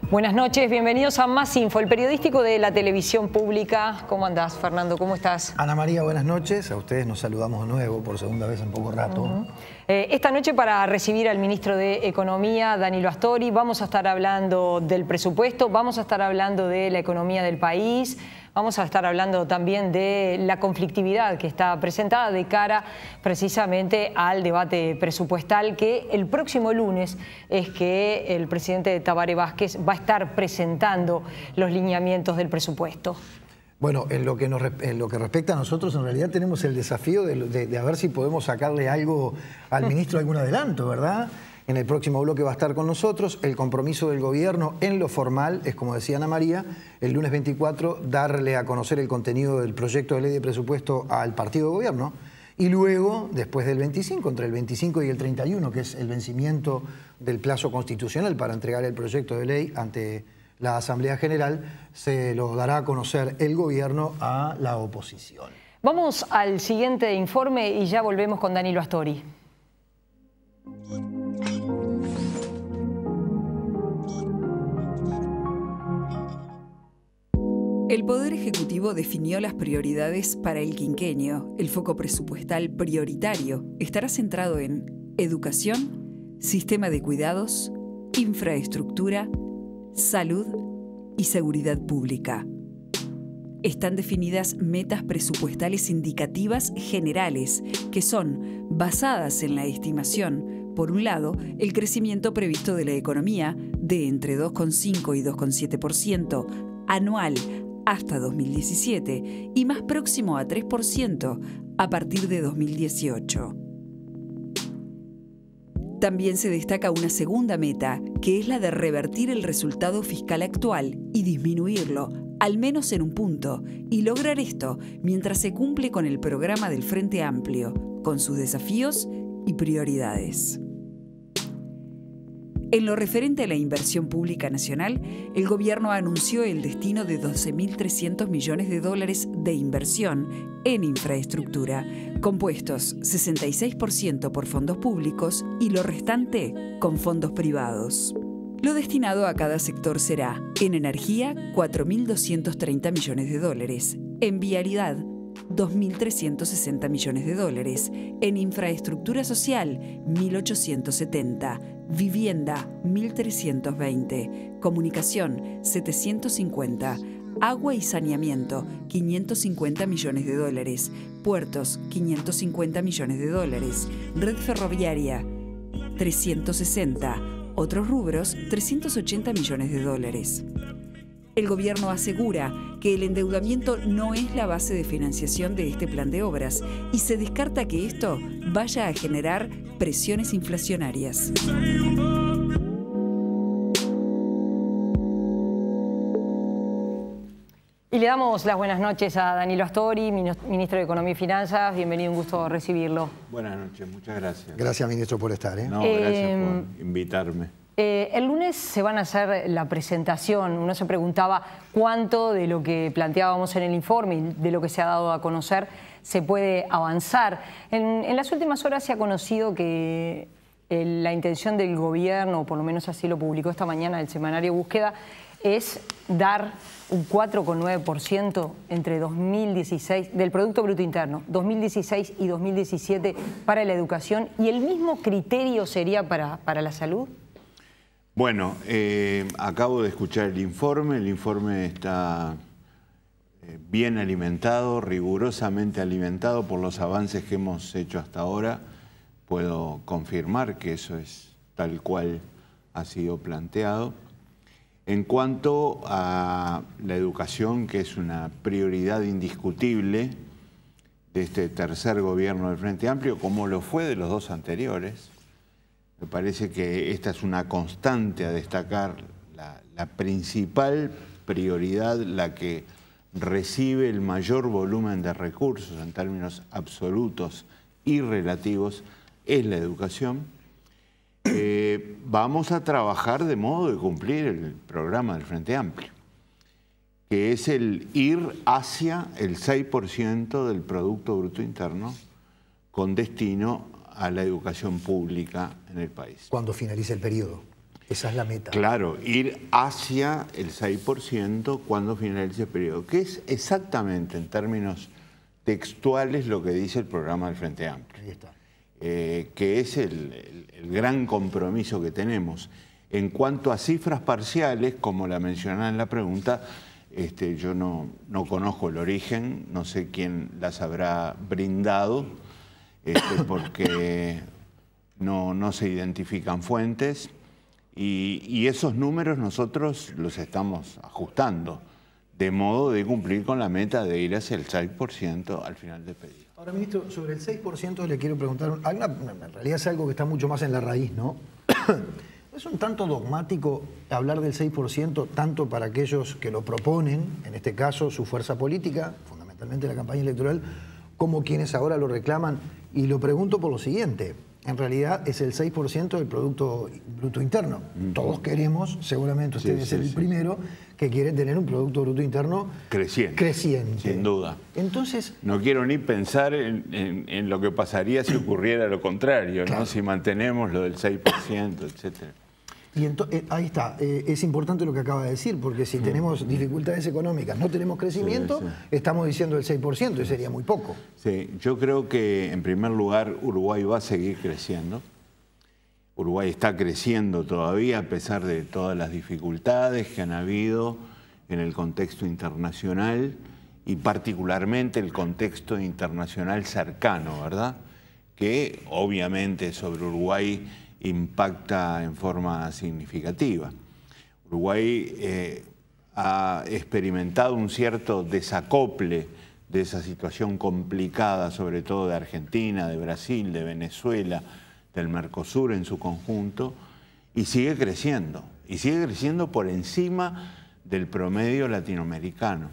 Buenas noches, bienvenidos a Más Info, el periodístico de la televisión pública. ¿Cómo andás, Fernando? ¿Cómo estás? Ana María, buenas noches. A ustedes nos saludamos de nuevo por segunda vez en poco rato. Esta noche para recibir al ministro de Economía, Danilo Astori, vamos a estar hablando del presupuesto, vamos a estar hablando de la economía del país, vamos a estar hablando también de la conflictividad que está presentada de cara precisamente al debate presupuestal que el próximo lunes es que el presidente Tabaré Vázquez va a estar presentando los lineamientos del presupuesto. Bueno, en lo que respecta a nosotros, en realidad tenemos el desafío de a ver si podemos sacarle algo al ministro, algún adelanto, ¿verdad? En el próximo bloque va a estar con nosotros. El compromiso del gobierno en lo formal es, como decía Ana María, el lunes 24, darle a conocer el contenido del proyecto de ley de presupuesto al partido de gobierno. Y luego, después del 25, entre el 25 y el 31, que es el vencimiento del plazo constitucional para entregar el proyecto de ley ante la Asamblea General, se lo dará a conocer el gobierno a la oposición. Vamos al siguiente informe y ya volvemos con Danilo Astori. El Poder Ejecutivo definió las prioridades para el quinquenio. El foco presupuestal prioritario estará centrado en educación, sistema de cuidados, infraestructura, salud y seguridad pública. Están definidas metas presupuestales indicativas generales que son basadas en la estimación, por un lado, el crecimiento previsto de la economía de entre 2,5 y 2,7% anual hasta 2017 y más próximo a 3% a partir de 2018. También se destaca una segunda meta, que es la de revertir el resultado fiscal actual y disminuirlo, al menos en un punto, y lograr esto mientras se cumple con el programa del Frente Amplio, con sus desafíos y prioridades. En lo referente a la inversión pública nacional, el gobierno anunció el destino de 12.300 millones de dólares de inversión en infraestructura, compuestos 66% por fondos públicos y lo restante con fondos privados. Lo destinado a cada sector será, en energía, 4.230 millones de dólares, en vialidad, 2.360 millones de dólares, en infraestructura social, 1.870, vivienda, 1.320, comunicación, 750, agua y saneamiento, 550 millones de dólares, puertos, 550 millones de dólares, red ferroviaria, 360, otros rubros, 380 millones de dólares. El gobierno asegura que el endeudamiento no es la base de financiación de este plan de obras y se descarta que esto vaya a generar presiones inflacionarias. Y le damos las buenas noches a Danilo Astori, ministro de Economía y Finanzas. Bienvenido, un gusto recibirlo. Buenas noches, muchas gracias. Gracias, ministro, por estar. No, gracias por invitarme. El lunes se van a hacer la presentación. Uno se preguntaba cuánto de lo que planteábamos en el informe y de lo que se ha dado a conocer se puede avanzar. En las últimas horas se ha conocido que la intención del gobierno, o por lo menos así lo publicó esta mañana el semanario Búsqueda, es dar un 4,9% entre 2016 del Producto Bruto Interno, 2016 y 2017 para la educación, y el mismo criterio sería para la salud. Bueno, acabo de escuchar el informe está bien alimentado, rigurosamente alimentado por los avances que hemos hecho hasta ahora. Puedo confirmar que eso es tal cual ha sido planteado. En cuanto a la educación, que es una prioridad indiscutible de este tercer gobierno del Frente Amplio, como lo fue de los dos anteriores, me parece que esta es una constante a destacar, la principal prioridad, la que recibe el mayor volumen de recursos en términos absolutos y relativos, es la educación. Vamos a trabajar de modo de cumplir el programa del Frente Amplio, que es el ir hacia el 6% del Producto Bruto Interno con destino a la educación pública en el país. Cuando finalice el periodo. Esa es la meta. Claro, ir hacia el 6% cuando finalice el periodo, que es exactamente en términos textuales lo que dice el programa del Frente Amplio. Ahí está. Que es el gran compromiso que tenemos. En cuanto a cifras parciales, como la mencionaba en la pregunta, yo no conozco el origen, no sé quién las habrá brindado, porque no se identifican fuentes, y esos números nosotros los estamos ajustando, de modo de cumplir con la meta de ir hacia el 6% al final del periodo. Ahora, ministro, sobre el 6% le quiero preguntar, en realidad es algo que está mucho más en la raíz, ¿no? ¿Es un tanto dogmático hablar del 6%, tanto para aquellos que lo proponen, en este caso su fuerza política, fundamentalmente la campaña electoral, como quienes ahora lo reclaman? Y lo pregunto por lo siguiente. En realidad es el 6% del Producto Bruto Interno. Todos queremos, seguramente usted es el primero, que quiere tener un Producto Bruto Interno creciente. Sin duda. Entonces, no quiero ni pensar en lo que pasaría si ocurriera lo contrario, claro, ¿no? Si mantenemos lo del 6%, etcétera. Y ahí está, es importante lo que acaba de decir, porque si tenemos dificultades económicas, no tenemos crecimiento, estamos diciendo el 6% y sería muy poco. Sí, yo creo que en primer lugar Uruguay va a seguir creciendo. Uruguay está creciendo todavía a pesar de todas las dificultades que han habido en el contexto internacional y particularmente el contexto internacional cercano, ¿verdad? Que obviamente sobre Uruguay impacta en forma significativa. Uruguay ha experimentado un cierto desacople de esa situación complicada, sobre todo de Argentina, de Brasil, de Venezuela, del Mercosur en su conjunto, y sigue creciendo por encima del promedio latinoamericano.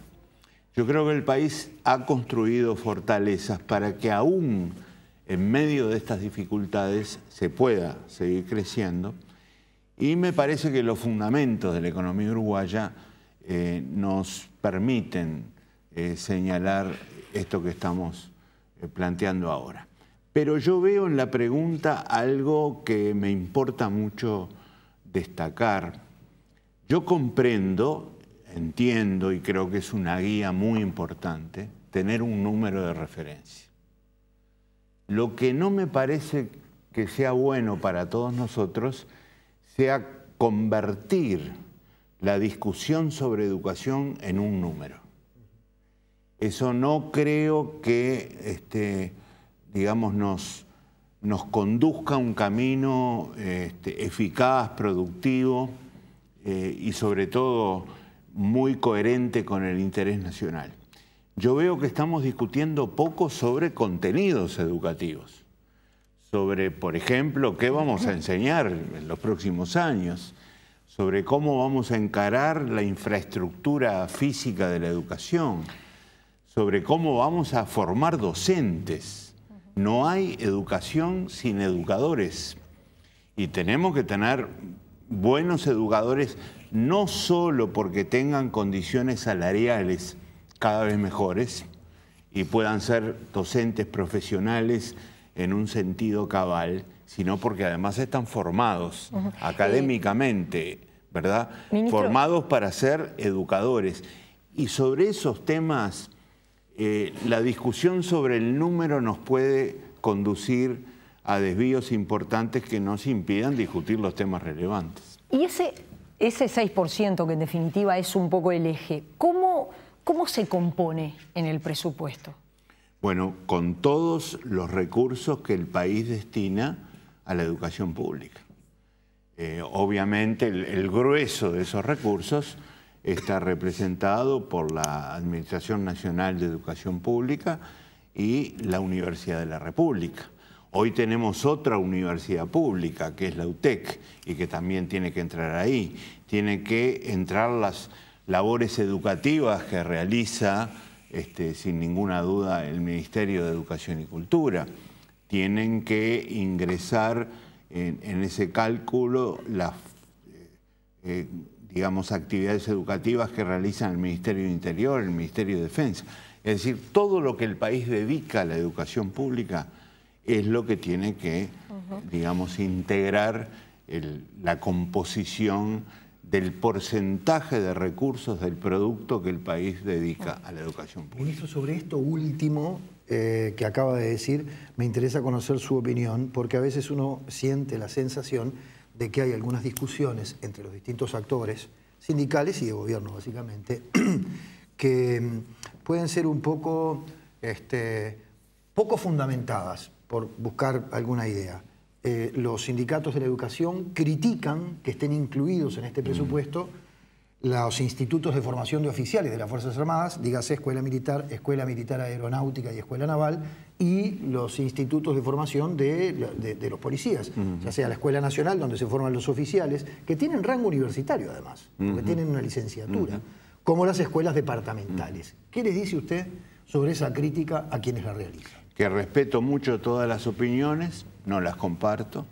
Yo creo que el país ha construido fortalezas para que aún en medio de estas dificultades se pueda seguir creciendo, y me parece que los fundamentos de la economía uruguaya nos permiten señalar esto que estamos planteando ahora. Pero yo veo en la pregunta algo que me importa mucho destacar. Yo comprendo, entiendo y creo que es una guía muy importante tener un número de referencia. Lo que no me parece que sea bueno para todos nosotros sea convertir la discusión sobre educación en un número. Eso no creo que digamos, nos conduzca a un camino eficaz, productivo y sobre todo muy coherente con el interés nacional. Yo veo que estamos discutiendo poco sobre contenidos educativos, sobre, por ejemplo, qué vamos a enseñar en los próximos años, sobre cómo vamos a encarar la infraestructura física de la educación, sobre cómo vamos a formar docentes. No hay educación sin educadores y tenemos que tener buenos educadores, no solo porque tengan condiciones salariales cada vez mejores y puedan ser docentes profesionales en un sentido cabal, sino porque además están formados académicamente, ¿verdad? Ministro, formados para ser educadores. Y sobre esos temas, la discusión sobre el número nos puede conducir a desvíos importantes que nos impidan discutir los temas relevantes. Y ese 6%, que en definitiva es un poco el eje, ¿cómo se compone en el presupuesto? Bueno, con todos los recursos que el país destina a la educación pública. Obviamente el grueso de esos recursos está representado por la Administración Nacional de Educación Pública y la Universidad de la República. Hoy tenemos otra universidad pública, que es la UTEC, y que también tiene que entrar ahí. Tiene que entrar las labores educativas que realiza, sin ninguna duda, el Ministerio de Educación y Cultura. Tienen que ingresar en ese cálculo las digamos, actividades educativas que realizan el Ministerio de Interior, el Ministerio de Defensa. Es decir, todo lo que el país dedica a la educación pública es lo que tiene que, digamos, integrar la composición del porcentaje de recursos del producto que el país dedica a la educación pública. Ministro, sobre esto último que acaba de decir, me interesa conocer su opinión, porque a veces uno siente la sensación de que hay algunas discusiones entre los distintos actores sindicales y de gobierno, básicamente, que pueden ser un poco, poco fundamentadas, por buscar alguna idea. Los sindicatos de la educación critican que estén incluidos en este presupuesto los institutos de formación de oficiales de las Fuerzas Armadas, dígase Escuela Militar Aeronáutica y Escuela Naval, y los institutos de formación de los policías, ya sea la Escuela Nacional, donde se forman los oficiales, que tienen rango universitario además, porque tienen una licenciatura, como las escuelas departamentales. ¿Qué les dice usted sobre esa crítica a quienes la realizan? Que respeto mucho todas las opiniones, no las comparto,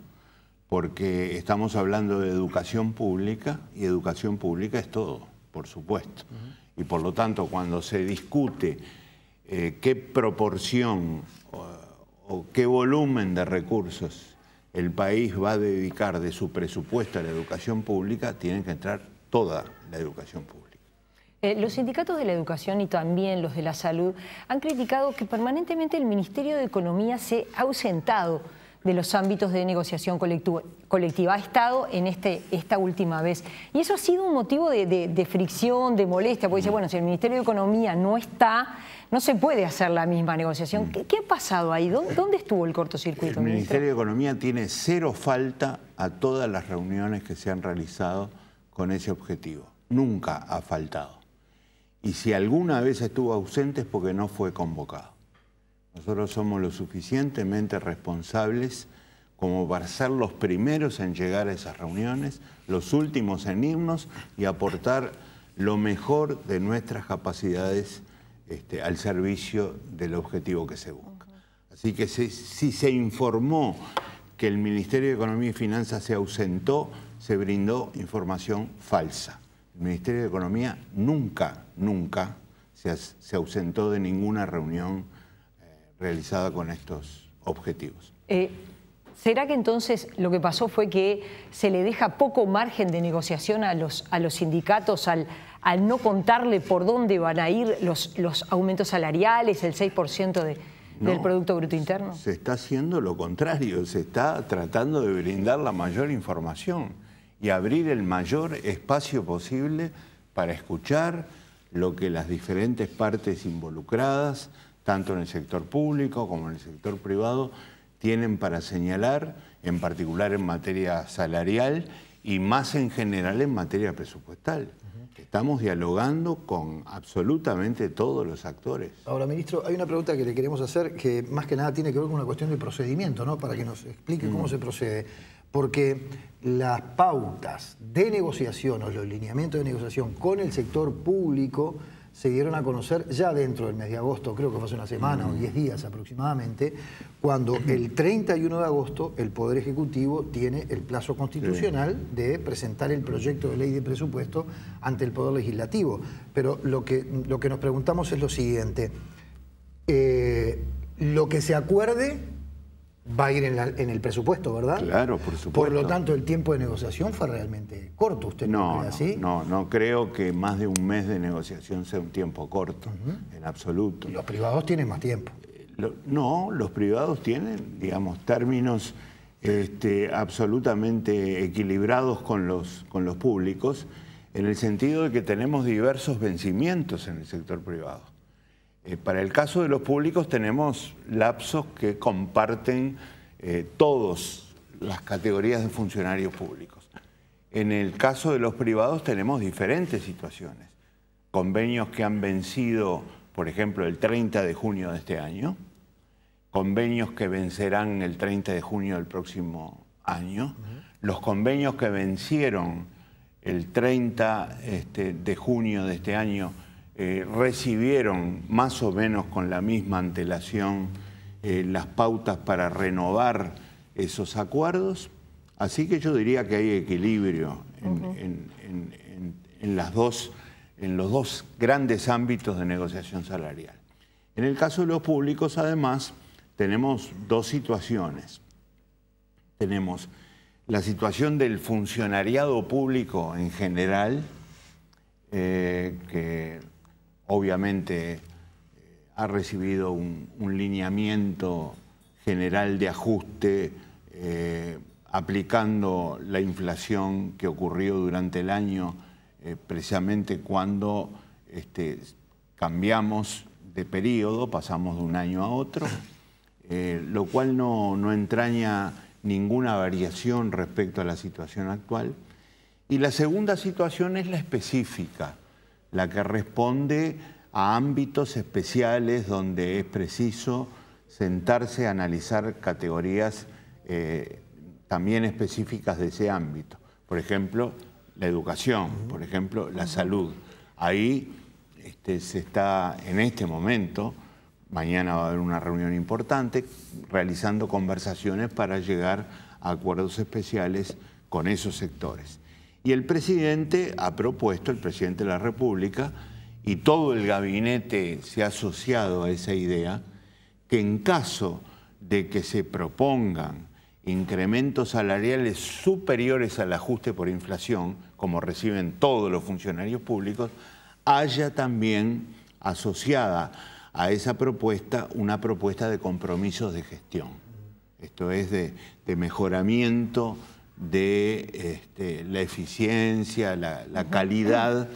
porque estamos hablando de educación pública y educación pública es todo, por supuesto. Y por lo tanto, cuando se discute qué proporción o qué volumen de recursos el país va a dedicar de su presupuesto a la educación pública, tiene que entrar toda la educación pública. Los sindicatos de la educación y también los de la salud han criticado que permanentemente el Ministerio de Economía se ha ausentado de los ámbitos de negociación colectiva. Ha estado en esta última vez. Y eso ha sido un motivo de fricción, de molestia, porque dice, bueno, si el Ministerio de Economía no está, no se puede hacer la misma negociación. ¿Qué ha pasado ahí? ¿Dónde estuvo el cortocircuito, El ministro? Ministerio de Economía tiene cero falta a todas las reuniones que se han realizado con ese objetivo. Nunca ha faltado. Y si alguna vez estuvo ausente es porque no fue convocado. Nosotros somos lo suficientemente responsables como para ser los primeros en llegar a esas reuniones, los últimos en irnos y aportar lo mejor de nuestras capacidades al servicio del objetivo que se busca. Así que si se informó que el Ministerio de Economía y Finanzas se ausentó, se brindó información falsa. El Ministerio de Economía nunca se ausentó de ninguna reunión realizada con estos objetivos. ¿Será que entonces lo que pasó fue que se le deja poco margen de negociación a los sindicatos al no contarle por dónde van a ir los aumentos salariales, el 6% del Producto Bruto Interno? Se está haciendo lo contrario, se está tratando de brindar la mayor información y abrir el mayor espacio posible para escuchar lo que las diferentes partes involucradas, tanto en el sector público como en el sector privado, tienen para señalar, en particular en materia salarial y más en general en materia presupuestal. Estamos dialogando con absolutamente todos los actores. Ahora, ministro, hay una pregunta que le queremos hacer que más que nada tiene que ver con una cuestión de procedimiento, ¿no? Para que nos explique cómo se procede. Porque las pautas de negociación o los lineamientos de negociación con el sector público se dieron a conocer ya dentro del mes de agosto, creo que fue hace una semana o 10 días aproximadamente, cuando el 31 de agosto el Poder Ejecutivo tiene el plazo constitucional de presentar el proyecto de ley de presupuesto ante el Poder Legislativo. Pero lo que nos preguntamos es lo siguiente, lo que se acuerde va a ir en el presupuesto, ¿verdad? Claro, por supuesto. Por lo tanto, el tiempo de negociación fue realmente corto. ¿Usted no cree así? No creo que más de un mes de negociación sea un tiempo corto, en absoluto. ¿Y los privados tienen más tiempo? No, los privados tienen, digamos, términos absolutamente equilibrados con los públicos, en el sentido de que tenemos diversos vencimientos en el sector privado. Para el caso de los públicos tenemos lapsos que comparten todas las categorías de funcionarios públicos. En el caso de los privados tenemos diferentes situaciones. Convenios que han vencido, por ejemplo, el 30 de junio de este año, convenios que vencerán el 30 de junio del próximo año, los convenios que vencieron el 30 de junio de este año recibieron más o menos con la misma antelación las pautas para renovar esos acuerdos. Así que yo diría que hay equilibrio en los dos grandes ámbitos de negociación salarial. En el caso de los públicos, además, tenemos dos situaciones. Tenemos la situación del funcionariado público en general, que obviamente ha recibido un lineamiento general de ajuste, aplicando la inflación que ocurrió durante el año, precisamente cuando cambiamos de periodo, pasamos de un año a otro, lo cual no entraña ninguna variación respecto a la situación actual. Y la segunda situación es la específica, la que responde a ámbitos especiales donde es preciso sentarse a analizar categorías también específicas de ese ámbito. Por ejemplo, la educación, por ejemplo, la salud. Ahí se está en este momento, mañana va a haber una reunión importante, realizando conversaciones para llegar a acuerdos especiales con esos sectores. Y el presidente ha propuesto, el presidente de la República, y todo el gabinete se ha asociado a esa idea, que en caso de que se propongan incrementos salariales superiores al ajuste por inflación, como reciben todos los funcionarios públicos, haya también asociada a esa propuesta una propuesta de compromisos de gestión. Esto es de mejoramiento de la eficiencia, la calidad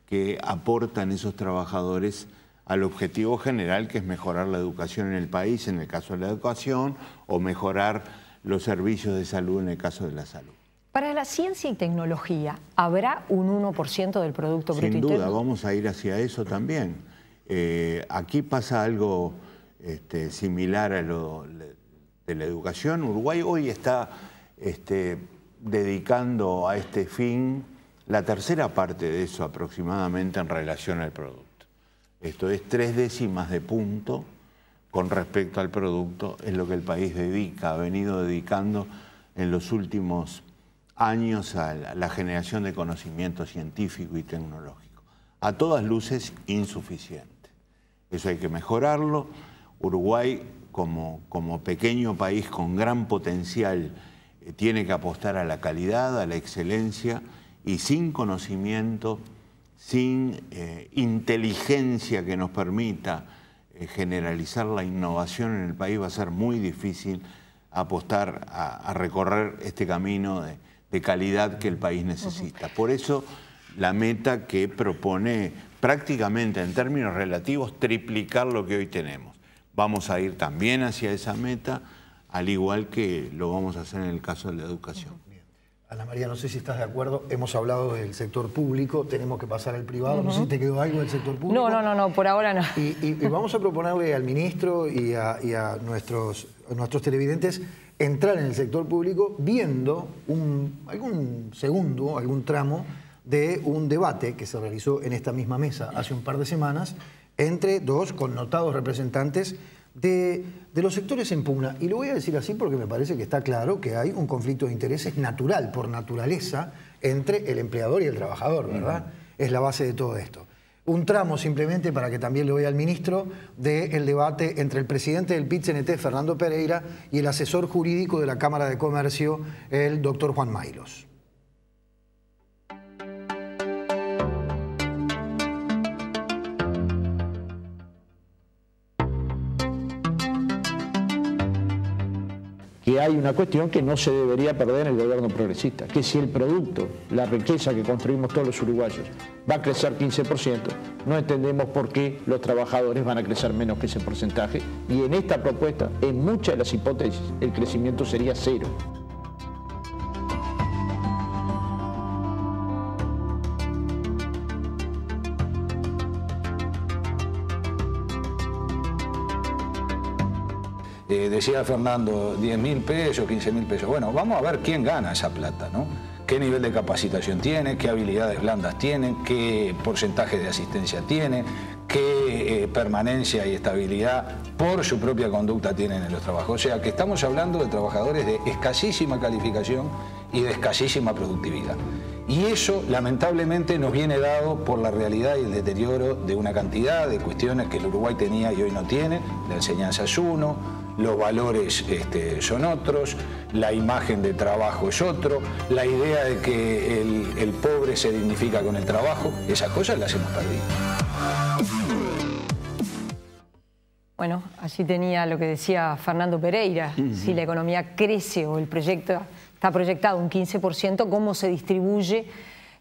que aportan esos trabajadores al objetivo general, que es mejorar la educación en el país, en el caso de la educación, o mejorar los servicios de salud en el caso de la salud. Para la ciencia y tecnología, ¿habrá un 1% del Producto Bruto Interno? Sin duda, vamos a ir hacia eso también. Aquí pasa algo similar a lo de la educación. Uruguay hoy está dedicando a este fin la tercera parte de eso aproximadamente en relación al producto. Esto es 0,3 de punto con respecto al producto, es lo que el país ha venido dedicando en los últimos años a la generación de conocimiento científico y tecnológico. A todas luces insuficiente. Eso hay que mejorarlo. Uruguay, como pequeño país con gran potencial, tiene que apostar a la calidad, a la excelencia, y sin conocimiento, sin inteligencia que nos permita generalizar la innovación en el país, va a ser muy difícil apostar a recorrer este camino de calidad que el país necesita. Por eso la meta que propone prácticamente en términos relativos triplicar lo que hoy tenemos. Vamos a ir también hacia esa meta, al igual que lo vamos a hacer en el caso de la educación. Bien. Ana María, no sé si estás de acuerdo, hemos hablado del sector público, tenemos que pasar al privado, no sé si te quedó algo del sector público. No, por ahora no. Y vamos a proponerle al ministro y a nuestros televidentes entrar en el sector público viendo algún tramo de un debate que se realizó en esta misma mesa hace un par de semanas entre dos connotados representantes de los sectores en pugna. Y lo voy a decir así porque me parece que está claro que hay un conflicto de intereses natural, por naturaleza, entre el empleador y el trabajador, ¿verdad? Es la base de todo esto. Un tramo simplemente para que también le voy al ministro del debate entre el presidente del PIT-CNT, Fernando Pereira, y el asesor jurídico de la Cámara de Comercio, el doctor Juan Maylos. Que hay una cuestión que no se debería perder en el gobierno progresista, que si el producto, la riqueza que construimos todos los uruguayos va a crecer 15%, no entendemos por qué los trabajadores van a crecer menos que ese porcentaje, y en esta propuesta, en muchas de las hipótesis, el crecimiento sería cero. Decía Fernando, 10.000 pesos, 15.000 pesos. Bueno, vamos a ver quién gana esa plata, ¿no? ¿Qué nivel de capacitación tiene? ¿Qué habilidades blandas tiene? ¿Qué porcentaje de asistencia tiene? ¿Qué permanencia y estabilidad por su propia conducta tienen en los trabajos? O sea, que estamos hablando de trabajadores de escasísima calificación y de escasísima productividad. Y eso, lamentablemente, nos viene dado por la realidad y el deterioro de una cantidad de cuestiones que el Uruguay tenía y hoy no tiene. La enseñanza es uno, los valores son otros, la imagen de trabajo es otro, la idea de que el pobre se dignifica con el trabajo, esas cosas las hemos perdido. Bueno, allí tenía lo que decía Fernando Pereira, si la economía crece o el proyecto está proyectado un 15%, ¿cómo se distribuye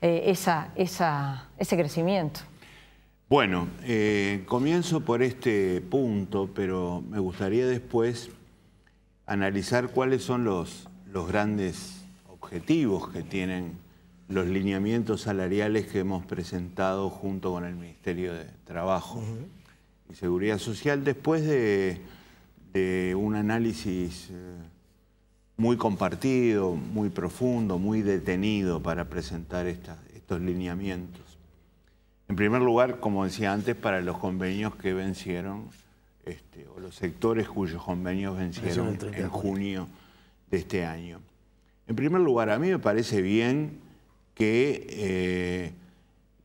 ese crecimiento? Bueno, comienzo por este punto, pero me gustaría después analizar cuáles son los grandes objetivos que tienen los lineamientos salariales que hemos presentado junto con el Ministerio de Trabajo y Seguridad Social, después de un análisis muy compartido, muy profundo, muy detenido para presentar estos lineamientos. En primer lugar, como decía antes, para los convenios que vencieron, o los sectores cuyos convenios vencieron en junio de este año. En primer lugar, a mí me parece bien que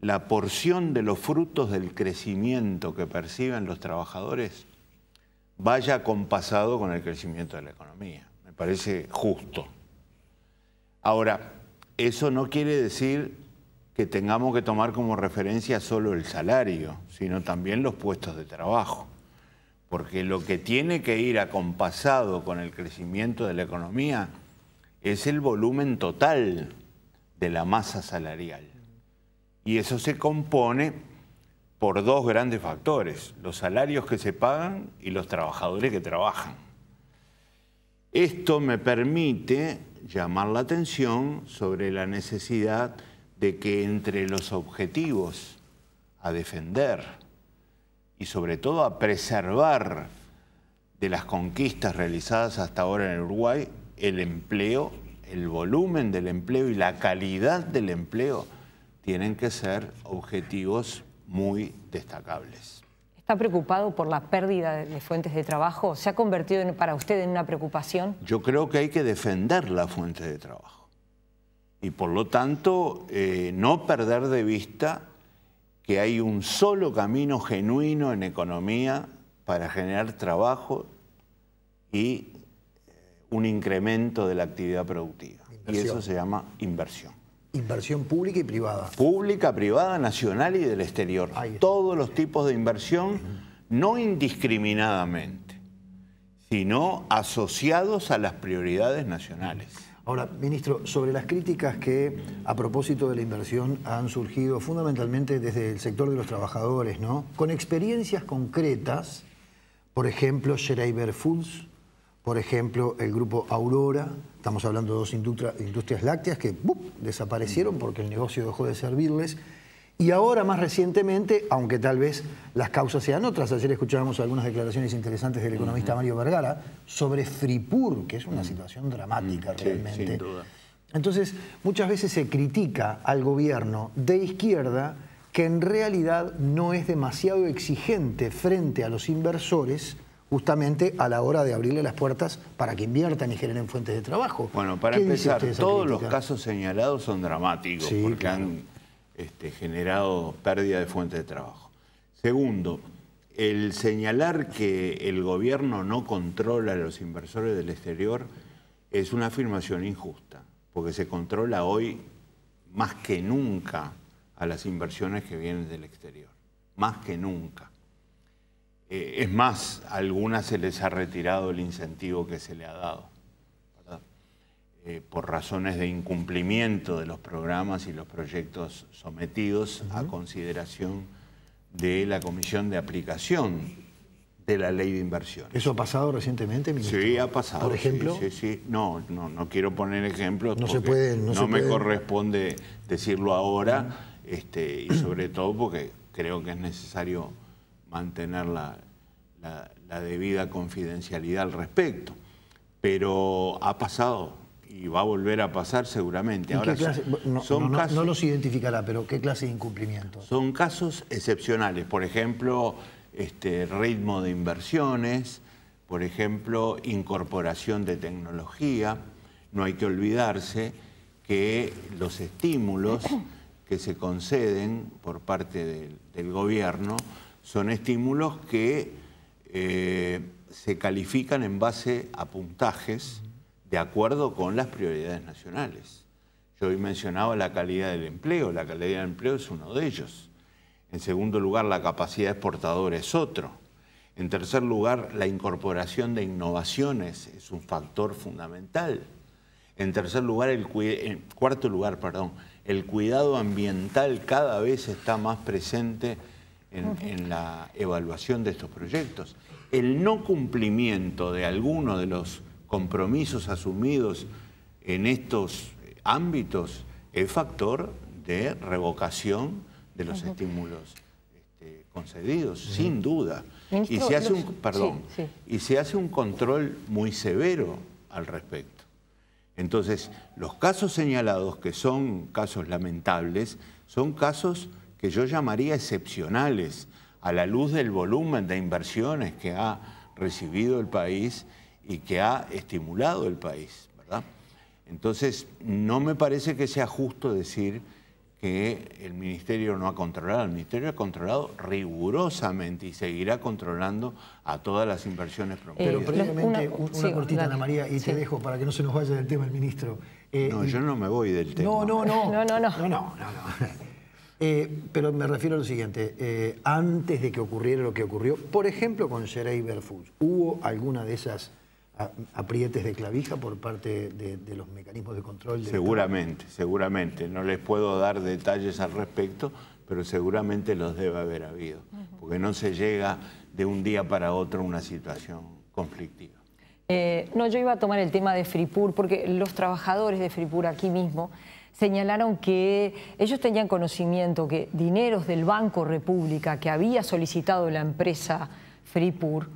la porción de los frutos del crecimiento que perciben los trabajadores vaya acompasado con el crecimiento de la economía. Me parece justo. Ahora, eso no quiere decir que tengamos que tomar como referencia solo el salario, sino también los puestos de trabajo. Porque lo que tiene que ir acompasado con el crecimiento de la economía es el volumen total de la masa salarial. Y eso se compone por dos grandes factores: los salarios que se pagan y los trabajadores que trabajan. Esto me permite llamar la atención sobre la necesidad de que entre los objetivos a defender y sobre todo a preservar de las conquistas realizadas hasta ahora en Uruguay, el empleo, el volumen del empleo y la calidad del empleo tienen que ser objetivos muy destacables. ¿Está preocupado por la pérdida de fuentes de trabajo? ¿Se ha convertido para usted en una preocupación? Yo creo que hay que defender la fuente de trabajo. Y por lo tanto, no perder de vista que hay un solo camino genuino en economía para generar trabajo y un incremento de la actividad productiva. Y eso se llama inversión. Inversión pública y privada. Pública, privada, nacional y del exterior. Todos los tipos de inversión, no indiscriminadamente, sino asociados a las prioridades nacionales. Ahora, ministro, sobre las críticas que a propósito de la inversión han surgido fundamentalmente desde el sector de los trabajadores, ¿no? Con experiencias concretas, por ejemplo, Schreiber Foods, por ejemplo, el grupo Aurora, estamos hablando de dos industrias lácteas que desaparecieron porque el negocio dejó de servirles. Y ahora, más recientemente, aunque tal vez las causas sean otras, ayer escuchábamos algunas declaraciones interesantes del economista Mario Vergara sobre Fripur, que es una situación dramática realmente. Sin duda. Entonces, muchas veces se critica al gobierno de izquierda que en realidad no es demasiado exigente frente a los inversores, justamente a la hora de abrirle las puertas para que inviertan y generen fuentes de trabajo. Bueno, para empezar, todos los casos señalados son dramáticos porque han generado pérdida de fuentes de trabajo. Segundo, el señalar que el gobierno no controla a los inversores del exterior es una afirmación injusta, porque se controla hoy más que nunca a las inversiones que vienen del exterior, más que nunca. Es más, a algunas se les ha retirado el incentivo que se le ha dado, ¿verdad? Por razones de incumplimiento de los programas y los proyectos sometidos a consideración de la Comisión de Aplicación de la Ley de Inversiones. ¿Eso ha pasado recientemente, ministro? Sí, ha pasado. ¿Por ejemplo? Sí. No quiero poner ejemplos porque no me corresponde decirlo ahora, y sobre todo porque creo que es necesario mantener la debida confidencialidad al respecto. Pero ha pasado y va a volver a pasar seguramente. Ahora, no los identificará, pero ¿qué clase de incumplimientos? Son casos excepcionales. Por ejemplo, ritmo de inversiones, por ejemplo, incorporación de tecnología. No hay que olvidarse que los estímulos que se conceden por parte del gobierno son estímulos que se califican en base a puntajes de acuerdo con las prioridades nacionales. Yo hoy mencionaba la calidad del empleo. La calidad del empleo es uno de ellos. En segundo lugar, la capacidad exportadora es otro. En tercer lugar, la incorporación de innovaciones es un factor fundamental. En tercer lugar, en cuarto lugar, el cuidado ambiental cada vez está más presente en la evaluación de estos proyectos. El no cumplimiento de alguno de los compromisos asumidos en estos ámbitos es factor de revocación de los estímulos concedidos, sin duda. Ministro, y se hace un control muy severo al respecto. Entonces, los casos señalados, que son casos lamentables, son casos que yo llamaría excepcionales a la luz del volumen de inversiones que ha recibido el país y que ha estimulado el país, ¿verdad? Entonces, no me parece que sea justo decir que el Ministerio no ha controlado. El Ministerio ha controlado rigurosamente y seguirá controlando a todas las inversiones promovidas. Pero previamente, una cortita, Ana María, y te dejo para que no se nos vaya del tema el ministro. No, yo no me voy del tema. No. Pero me refiero a lo siguiente. Antes de que ocurriera lo que ocurrió, por ejemplo, con Schreiber Foods, ¿hubo alguna de esas aprietes de clavija por parte de los mecanismos de control? Seguramente. No les puedo dar detalles al respecto, pero seguramente los debe haber habido, porque no se llega de un día para otro a una situación conflictiva. Yo iba a tomar el tema de Fripur, porque los trabajadores de Fripur aquí mismo señalaron que ellos tenían conocimiento que dineros del Banco República que había solicitado la empresa Fripur,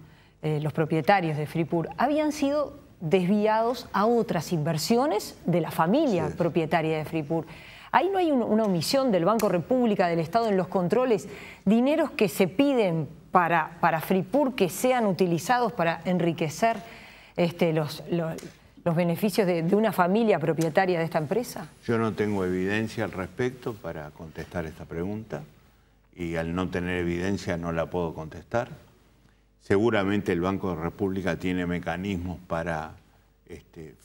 los propietarios de Fripur, habían sido desviados a otras inversiones de la familia propietaria de Fripur. Ahí no hay una omisión del Banco República, del Estado en los controles, dineros que se piden para Fripur que sean utilizados para enriquecer los beneficios de una familia propietaria de esta empresa. Yo no tengo evidencia al respecto para contestar esta pregunta y al no tener evidencia no la puedo contestar. Seguramente el Banco de República tiene mecanismos para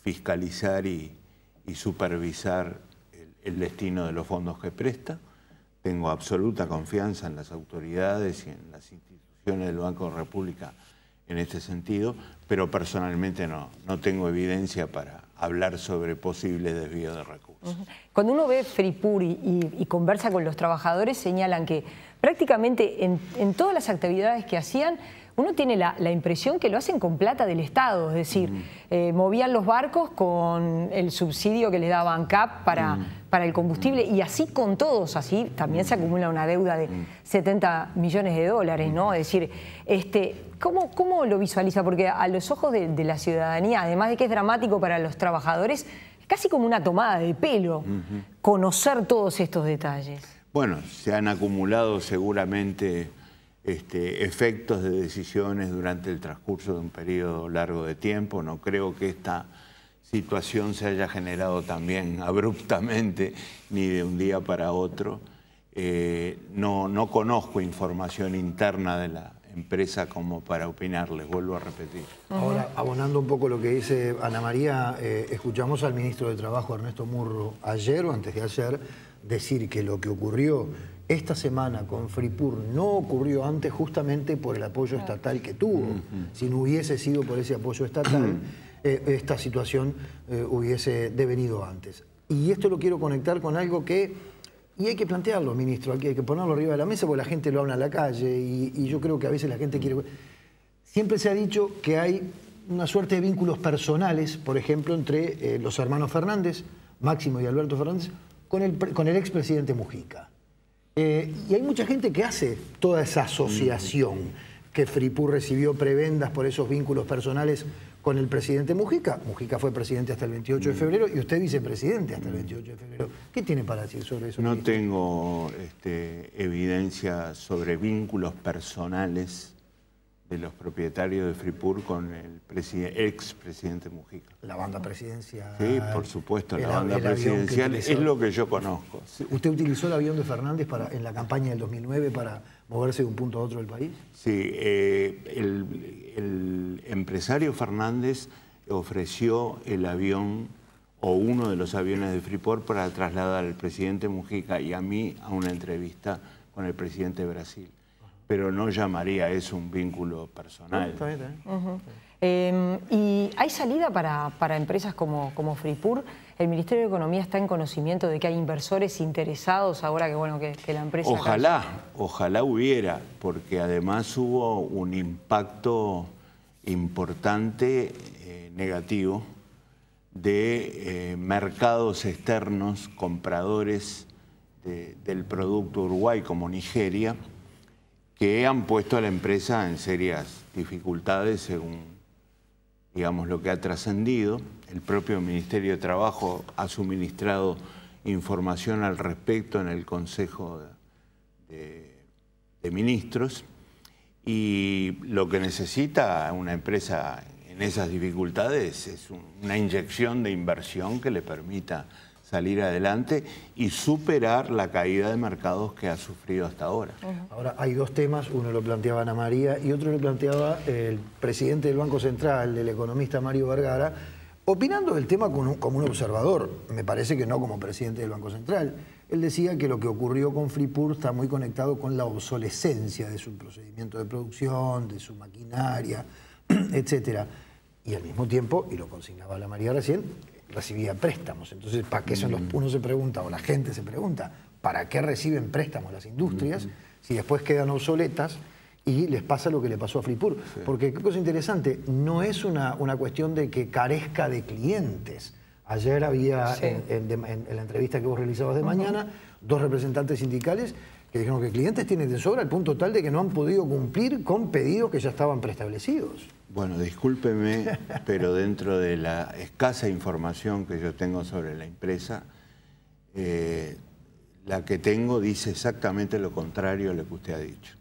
fiscalizar y supervisar el destino de los fondos que presta. Tengo absoluta confianza en las autoridades y en las instituciones del Banco de República en este sentido, pero personalmente no tengo evidencia para hablar sobre posibles desvíos de recursos. Cuando uno ve Fripur y conversa con los trabajadores, señalan que prácticamente en todas las actividades que hacían, uno tiene la impresión que lo hacen con plata del Estado, es decir, movían los barcos con el subsidio que les daba ANCAP para el combustible, y así con todos, así también se acumula una deuda de 70 millones de dólares, ¿no? Es decir, ¿cómo lo visualiza? Porque a los ojos de la ciudadanía, además de que es dramático para los trabajadores, es casi como una tomada de pelo conocer todos estos detalles. Bueno, se han acumulado seguramente efectos de decisiones durante el transcurso de un periodo largo de tiempo. No creo que esta situación se haya generado también abruptamente ni de un día para otro. No conozco información interna de la empresa como para opinar, les vuelvo a repetir. Ahora, abonando un poco lo que dice Ana María, escuchamos al ministro de Trabajo, Ernesto Murro, ayer o antes de ayer, decir que lo que ocurrió esta semana con Fripur no ocurrió antes justamente por el apoyo estatal que tuvo. Si no hubiese sido por ese apoyo estatal, esta situación hubiese devenido antes. Y esto lo quiero conectar con algo que, y hay que plantearlo, ministro, hay que ponerlo arriba de la mesa porque la gente lo habla en la calle y yo creo que a veces la gente quiere... Siempre se ha dicho que hay una suerte de vínculos personales, por ejemplo, entre los hermanos Fernández, Máximo y Alberto Fernández, con el expresidente Mujica. Y hay mucha gente que hace toda esa asociación, que Fripur recibió prebendas por esos vínculos personales con el presidente Mujica. Mujica fue presidente hasta el 28 de febrero y usted vicepresidente hasta el 28 de febrero. ¿Qué tiene para decir sobre eso? No tengo evidencia sobre vínculos personales de los propietarios de Fripur con el expresidente Mujica. La banda presidencial. Sí, por supuesto, la banda presidencial es lo que yo conozco. Sí. ¿Usted utilizó el avión de Fernández en la campaña del 2009 para moverse de un punto a otro del país? Sí, el empresario Fernández ofreció el avión o uno de los aviones de Fripur para trasladar al presidente Mujica y a mí a una entrevista con el presidente de Brasil. Pero no llamaría eso un vínculo personal. Está bien, está bien. ¿Y hay salida para empresas como Fripur? ¿El Ministerio de Economía está en conocimiento de que hay inversores interesados ahora que la empresa... Ojalá hubiera, porque además hubo un impacto importante negativo de mercados externos, compradores del producto Uruguay como Nigeria, que han puesto a la empresa en serias dificultades según, digamos, lo que ha trascendido. El propio Ministerio de Trabajo ha suministrado información al respecto en el Consejo de Ministros, y lo que necesita una empresa en esas dificultades es una inyección de inversión que le permita salir adelante y superar la caída de mercados que ha sufrido hasta ahora. Ahora, hay dos temas, uno lo planteaba Ana María y otro lo planteaba el presidente del Banco Central, el economista Mario Vergara, opinando del tema como un observador, me parece que no como presidente del Banco Central. Él decía que lo que ocurrió con Fripur está muy conectado con la obsolescencia de su procedimiento de producción, de su maquinaria, etcétera. Y al mismo tiempo, y lo consignaba Ana María recién, recibía préstamos. Entonces, ¿para qué uno se pregunta, o la gente se pregunta, ¿para qué reciben préstamos las industrias si después quedan obsoletas y les pasa lo que le pasó a Fripur? Sí. Porque, qué cosa interesante, no es una cuestión de que carezca de clientes. Ayer había, en la entrevista que vos realizabas de mañana, dos representantes sindicales que dijeron que clientes tienen de sobra al punto tal de que no han podido cumplir con pedidos que ya estaban preestablecidos. Bueno, discúlpeme, pero dentro de la escasa información que yo tengo sobre la empresa, la que tengo dice exactamente lo contrario a lo que usted ha dicho.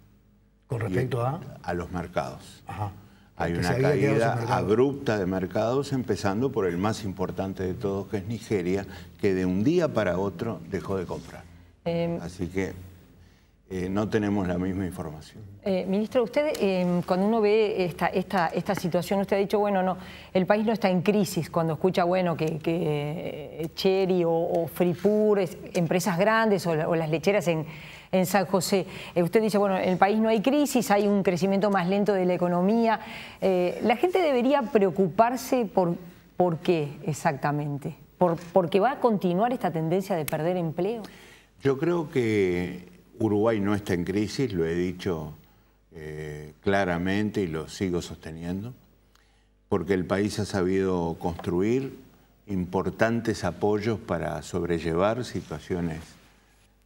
¿Con respecto a los mercados. Ajá. Hay una caída abrupta de mercados, empezando por el más importante de todos, que es Nigeria, que de un día para otro dejó de comprar. Así que no tenemos la misma información. Ministro, usted cuando uno ve esta situación, usted ha dicho, bueno, no, el país no está en crisis. Cuando escucha, bueno, que Cherry o Fripur, empresas grandes o las lecheras en San José, usted dice, bueno, en el país no hay crisis, hay un crecimiento más lento de la economía. ¿La gente debería preocuparse por qué exactamente? ¿Porque va a continuar esta tendencia de perder empleo? Yo creo que Uruguay no está en crisis, lo he dicho claramente y lo sigo sosteniendo, porque el país ha sabido construir importantes apoyos para sobrellevar situaciones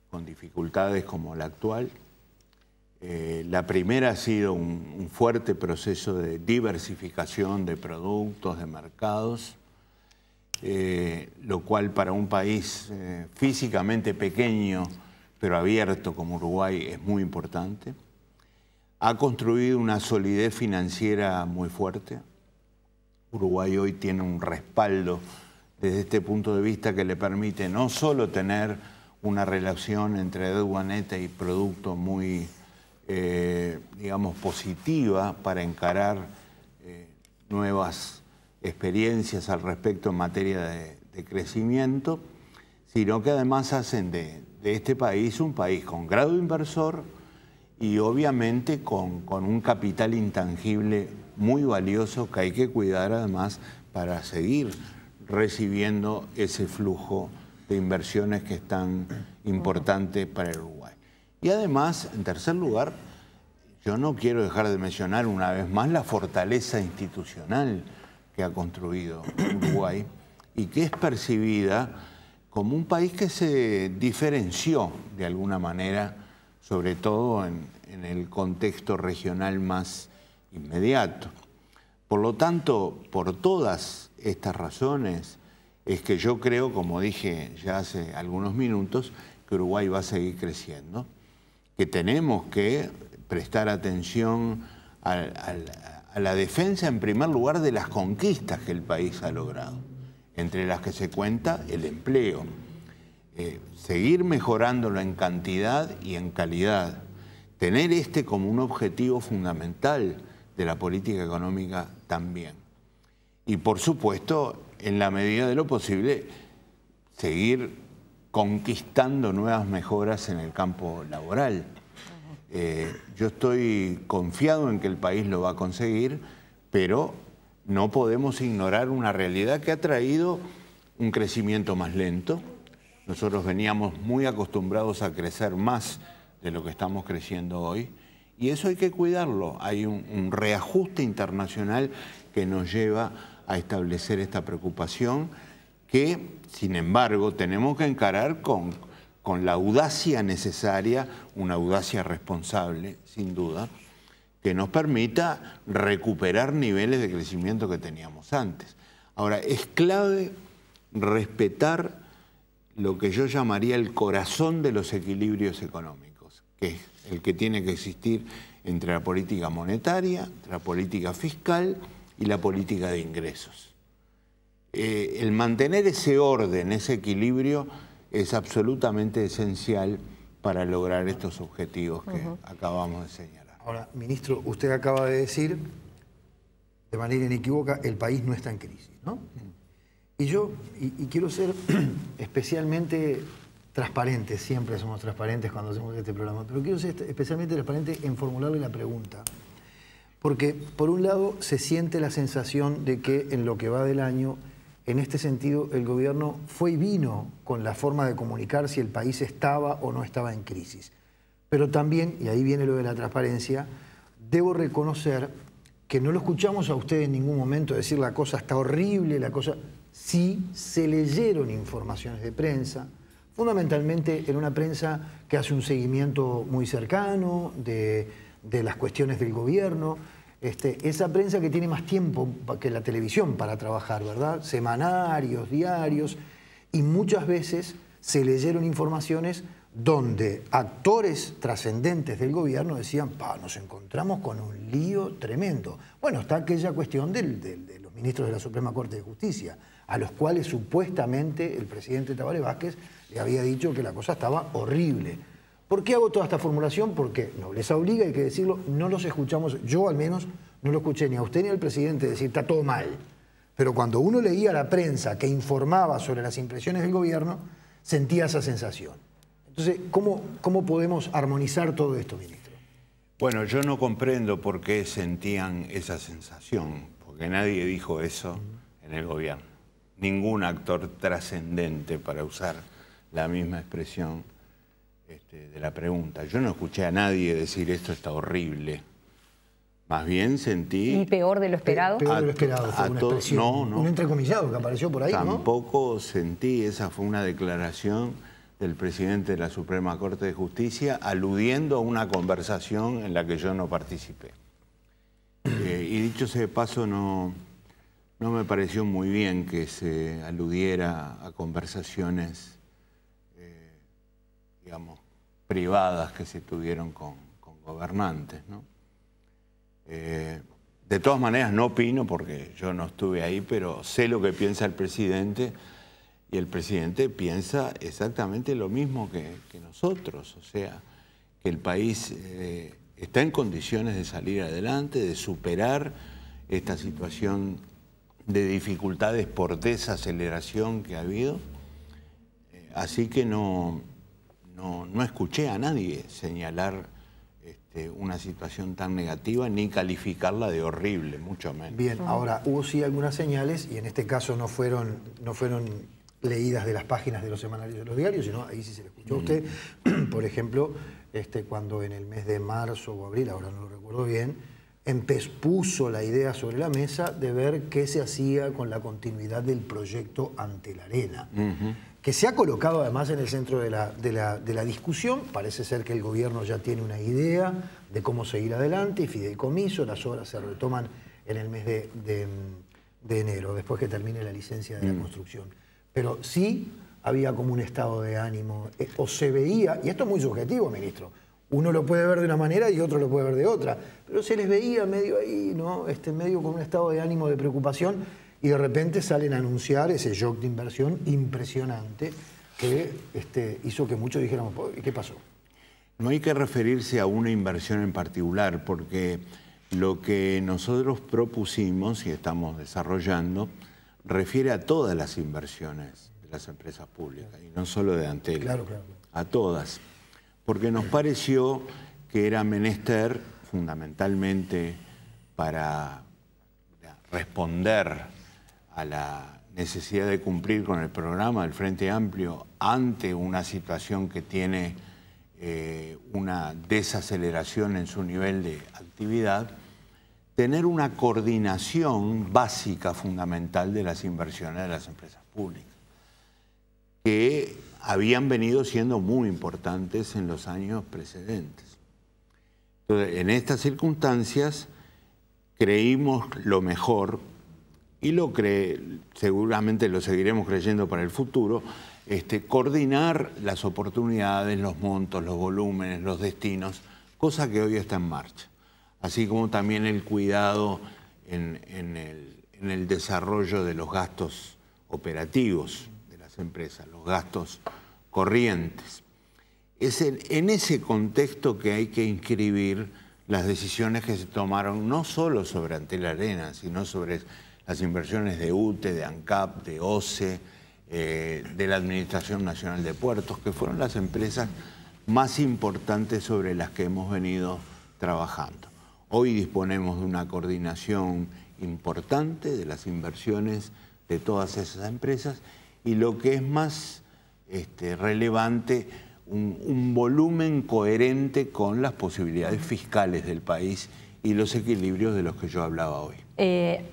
con dificultades como la actual. La primera ha sido un fuerte proceso de diversificación de productos, de mercados, lo cual para un país físicamente pequeño pero abierto como Uruguay es muy importante. Ha construido una solidez financiera muy fuerte. Uruguay hoy tiene un respaldo desde este punto de vista que le permite no solo tener una relación entre deuda neta y producto muy, digamos, positiva para encarar nuevas experiencias al respecto en materia de crecimiento, sino que además hacen de este país un país con grado inversor y obviamente con un capital intangible muy valioso que hay que cuidar además para seguir recibiendo ese flujo de inversiones que es tan importante para el Uruguay. Y además, en tercer lugar, yo no quiero dejar de mencionar una vez más la fortaleza institucional que ha construido Uruguay y que es percibida como un país que se diferenció de alguna manera, sobre todo en el contexto regional más inmediato. Por lo tanto, por todas estas razones, es que yo creo, como dije ya hace algunos minutos, que Uruguay va a seguir creciendo, que tenemos que prestar atención a la defensa, en primer lugar, de las conquistas que el país ha logrado, entre las que se cuenta el empleo. Seguir mejorándolo en cantidad y en calidad, tener este como un objetivo fundamental de la política económica también. Y por supuesto, en la medida de lo posible, seguir conquistando nuevas mejoras en el campo laboral. Yo estoy confiado en que el país lo va a conseguir, pero no podemos ignorar una realidad que ha traído un crecimiento más lento. Nosotros veníamos muy acostumbrados a crecer más de lo que estamos creciendo hoy, y eso hay que cuidarlo. Hay un reajuste internacional que nos lleva a establecer esta preocupación que, sin embargo, tenemos que encarar con la audacia necesaria, una audacia responsable, sin duda, que nos permita recuperar niveles de crecimiento que teníamos antes. Ahora, es clave respetar lo que yo llamaría el corazón de los equilibrios económicos, que es el que tiene que existir entre la política monetaria, la política fiscal y la política de ingresos. El mantener ese orden, ese equilibrio, es absolutamente esencial para lograr estos objetivos que acabamos de señalar. Ahora, ministro, usted acaba de decir, de manera inequívoca, el país no está en crisis, ¿no? Y yo, y quiero ser especialmente transparente, siempre somos transparentes cuando hacemos este programa, pero quiero ser especialmente transparente en formularle la pregunta. Porque, por un lado, se siente la sensación de que en lo que va del año, en este sentido, el gobierno fue y vino con la forma de comunicar si el país estaba o no estaba en crisis. Pero también, y ahí viene lo de la transparencia, debo reconocer que no lo escuchamos a usted en ningún momento decir la cosa está horrible, la cosa... Sí se leyeron informaciones de prensa, fundamentalmente en una prensa que hace un seguimiento muy cercano de las cuestiones del gobierno, esa prensa que tiene más tiempo que la televisión para trabajar, ¿verdad? Semanarios, diarios, y muchas veces se leyeron informaciones donde actores trascendentes del gobierno decían, nos encontramos con un lío tremendo. Bueno, está aquella cuestión de los ministros de la Suprema Corte de Justicia, a los cuales supuestamente el presidente Tabaré Vázquez le había dicho que la cosa estaba horrible. ¿Por qué hago toda esta formulación? Porque nobleza obliga, hay que decirlo, no los escuchamos, yo al menos no lo escuché ni a usted ni al presidente decir está todo mal. Pero cuando uno leía la prensa que informaba sobre las impresiones del gobierno, sentía esa sensación. Entonces, ¿cómo podemos armonizar todo esto, ministro? Bueno, yo no comprendo por qué sentían esa sensación, porque nadie dijo eso en el gobierno. Ningún actor trascendente, para usar la misma expresión de la pregunta. Yo no escuché a nadie decir esto está horrible. Más bien sentí... ¿Y peor de lo esperado? Peor de lo esperado, fue una expresión, no, un entrecomillado que apareció por ahí, tampoco sentí, esa fue una declaración del presidente de la Suprema Corte de Justicia aludiendo a una conversación en la que yo no participé. Y dicho sea de paso, no me pareció muy bien que se aludiera a conversaciones, digamos, privadas que se tuvieron con gobernantes, ¿no? De todas maneras, no opino porque yo no estuve ahí, pero sé lo que piensa el presidente y el presidente piensa exactamente lo mismo que nosotros, o sea, que el país está en condiciones de salir adelante, de superar esta situación de dificultades por desaceleración que ha habido. Así que no escuché a nadie señalar una situación tan negativa ni calificarla de horrible, mucho menos. Bien, ahora hubo sí algunas señales, y en este caso no fueron leídas de las páginas de los semanarios de los diarios, sino ahí sí se le escuchó a usted, por ejemplo, cuando en el mes de marzo o abril, ahora no lo recuerdo bien, puso la idea sobre la mesa de ver qué se hacía con la continuidad del proyecto Ante la Arena, que se ha colocado además en el centro de la discusión. Parece ser que el gobierno ya tiene una idea de cómo seguir adelante, y fideicomiso, las obras se retoman en el mes de enero, después que termine la licencia de la construcción. Pero sí había como un estado de ánimo, o se veía, y esto es muy subjetivo, ministro, Uno lo puede ver de una manera y otro lo puede ver de otra. Pero se les veía medio ahí, ¿no? Medio con un estado de ánimo de preocupación y de repente salen a anunciar ese shock de inversión impresionante que hizo que muchos dijéramos, ¿qué pasó? No hay que referirse a una inversión en particular porque lo que nosotros propusimos y estamos desarrollando refiere a todas las inversiones de las empresas públicas y no solo de Antel, claro. a todas. Porque nos pareció que era menester, fundamentalmente para responder a la necesidad de cumplir con el programa del Frente Amplio ante una situación que tiene una desaceleración en su nivel de actividad, tener una coordinación básica, fundamental de las inversiones de las empresas públicas, que habían venido siendo muy importantes en los años precedentes. Entonces, en estas circunstancias creímos lo mejor y seguramente lo seguiremos creyendo para el futuro, coordinar las oportunidades, los montos, los volúmenes, los destinos, cosa que hoy está en marcha. Así como también el cuidado en el desarrollo de los gastos operativos de las empresas, los gastos corrientes. Es en ese contexto que hay que inscribir las decisiones que se tomaron no solo sobre Antel Arena, sino sobre las inversiones de UTE, de ANCAP, de OCE, de la Administración Nacional de Puertos, que fueron las empresas más importantes sobre las que hemos venido trabajando. Hoy disponemos de una coordinación importante de las inversiones de todas esas empresas y lo que es más relevante, un volumen coherente con las posibilidades fiscales del país y los equilibrios de los que yo hablaba hoy.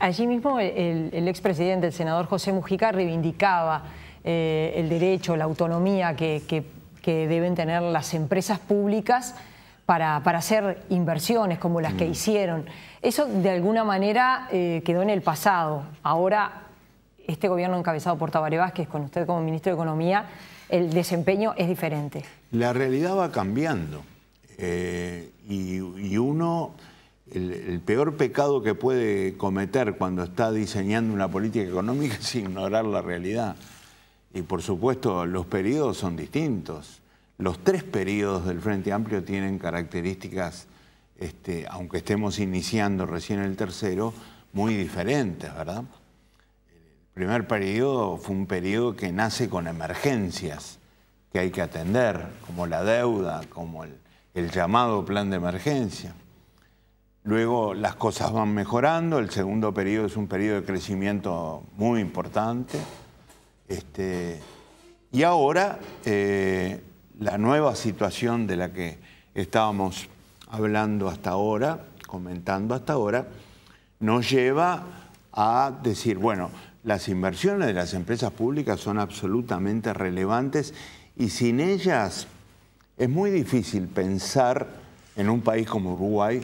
Allí mismo el expresidente, el senador José Mujica, reivindicaba el derecho, la autonomía que deben tener las empresas públicas para hacer inversiones como las que hicieron. Eso de alguna manera quedó en el pasado. Ahora este gobierno encabezado por Tabaré Vázquez, con usted como ministro de Economía, el desempeño es diferente. La realidad va cambiando y uno, el peor pecado que puede cometer cuando está diseñando una política económica es ignorar la realidad. Y por supuesto los periodos son distintos. Los 3 periodos del Frente Amplio tienen características, aunque estemos iniciando recién el tercero, muy diferentes, ¿verdad? El primer periodo fue un periodo que nace con emergencias que hay que atender, como la deuda, como el llamado plan de emergencia. Luego las cosas van mejorando, el segundo periodo es un periodo de crecimiento muy importante. Y ahora la nueva situación de la que estábamos hablando hasta ahora, comentando hasta ahora, nos lleva a decir, bueno, las inversiones de las empresas públicas son absolutamente relevantes y sin ellas es muy difícil pensar en un país como Uruguay